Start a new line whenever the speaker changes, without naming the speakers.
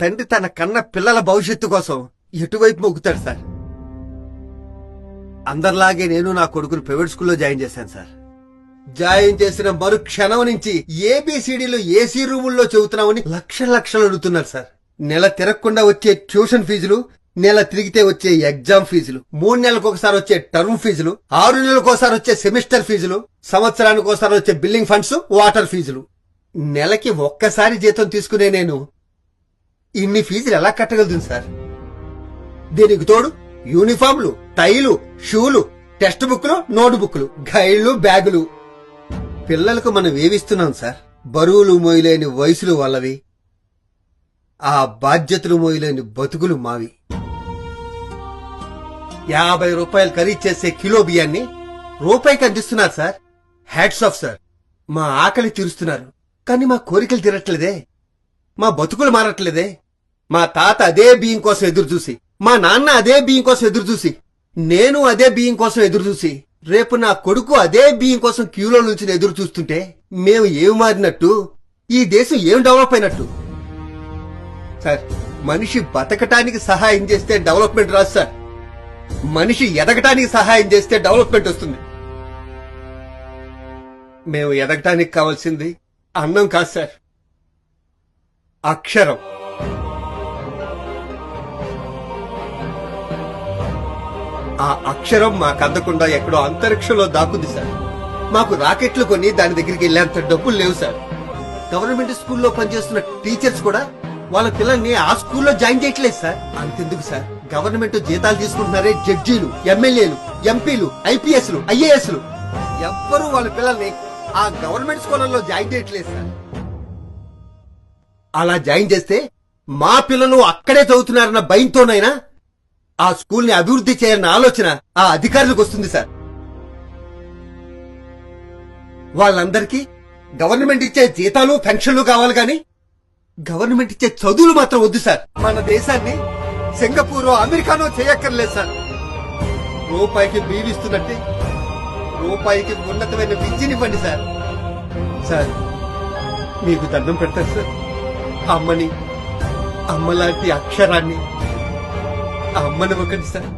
తండ్రి తన కన్న పిల్లల భవిష్యత్తు కోసం ఎటువైపు మొగ్గుతాడు సార్? అందరిలాగే నేను నా కొడుకును ప్రైవేట్ స్కూల్లో జాయిన్ చేశాను సార్. జాయిన్ చేసిన మరు క్షణం నుంచి ఏబిసిడీలు ఏసీ రూముల్లో చెబుతున్నామని లక్షలు అడుగుతున్నారు సార్. నెల తిరగకుండా వచ్చే ట్యూషన్ ఫీజులు, నెల తిరిగితే వచ్చే ఎగ్జామ్ ఫీజులు, 3 నెలలకు ఒకసారి వచ్చే టర్మ్ ఫీజులు, 6 నెలలకు ఒకసారి వచ్చే సెమిస్టర్ ఫీజులు, సంవత్సరానికి ఒకసారి వచ్చే బిల్లింగ్ ఫండ్స్, వాటర్ ఫీజులు. నెలకి ఒక్కసారి జీతం తీసుకునే నేను ఇన్ని ఫీజులు ఎలా కట్టగలుగుతుంది సార్? దీనికి తోడు యూనిఫామ్లు, టైలు, షూలు, టెక్స్ట్ బుక్లు, నోట్ బుక్లు, గైడ్లు, బ్యాగులు. పిల్లలకు మనం ఏవిస్తున్నాం సార్? బరువులు మోయలేని వయసులు వాళ్ళవి, ఆ బాధ్యతలు మోయలేని బతుకులు మావి. 50 రూపాయలు ఖరీదు చేసే కిలో బియ్యాన్ని రూపాయికి అందిస్తున్నారు సార్. Hats off sir. మా ఆకలి తీరుస్తున్నారు, కానీ మా కోరికలు తీరట్లేదే, మా బతుకులు మారట్లేదే. మా తాత అదే బియ్యం కోసం ఎదురు చూసి, మా నాన్న అదే బియ్యం కోసం ఎదురు చూసి, నేను అదే బియ్యం కోసం ఎదురు చూసి, రేపు నా కొడుకు అదే బియ్యం కోసం క్యూలో నుంచి ఎదురు చూస్తుంటే మేము ఏం మారినట్టు? ఈ దేశం ఏం డెవలప్ అయినట్టు? సార్, మనిషి బతకటానికి సహాయం చేస్తే డెవలప్మెంట్ రాదు సార్. మనిషి ఎదగటానికి సహాయం చేస్తే డెవలప్మెంట్ వస్తుంది. మేము ఎదగటానికి కావాల్సింది అన్నం కాదు సార్, అక్షరం. ఆ అక్షరం మాకు అందకుండా ఎక్కడో అంతరిక్షంలో దాక్కుంది సార్. మాకు రాకెట్లు కొని దాని దగ్గరికి వెళ్లేంత డబ్బులు లేవు సార్. గవర్నమెంట్ స్కూల్లో పనిచేస్తున్న టీచర్స్ కూడా వాళ్ళ పిల్లల్ని ఆ స్కూల్లో జాయిన్ చేయట్లేదు సార్. అంతెందుకు సార్, గవర్నమెంట్ జీతాలు తీసుకుంటున్నారే జడ్జీలు, ఎమ్మెల్యేలు, ఎంపీలు, ఐపీఎస్లు, ఐఏఎస్లు, ఎవ్వరూ వాళ్ళ పిల్లల్ని ఆ గవర్నమెంట్ స్కూళ్లలో జాయిన్ చేయట్లేదు సార్. అలా జాయిన్ చేస్తే మా పిల్లలు అక్కడే చదువుతున్నారన్న భయంతోనైనా ఆ స్కూల్ ని అభివృద్ధి చేయాలన్న ఆలోచన ఆ అధికారులకు వస్తుంది సార్. వాళ్ళందరికీ గవర్నమెంట్ ఇచ్చే జీతాలు, పెన్షన్లు కావాలి గాని గవర్నమెంట్ ఇచ్చే చదువులు మాత్రం వద్దు సార్. మన దేశాన్ని సింగపూర్, అమెరికానో చేయక్కర్లేదు సార్. రూపాయికి బీవిస్తున్నట్టే రూపాయికి ఉన్నతమైన విద్యనివ్వండి సార్. సార్, మీకు దండం పెడతారు సార్. అమ్మని, అమ్మలాంటి అక్షరాన్ని అమ్మనివ్వకండి సార్.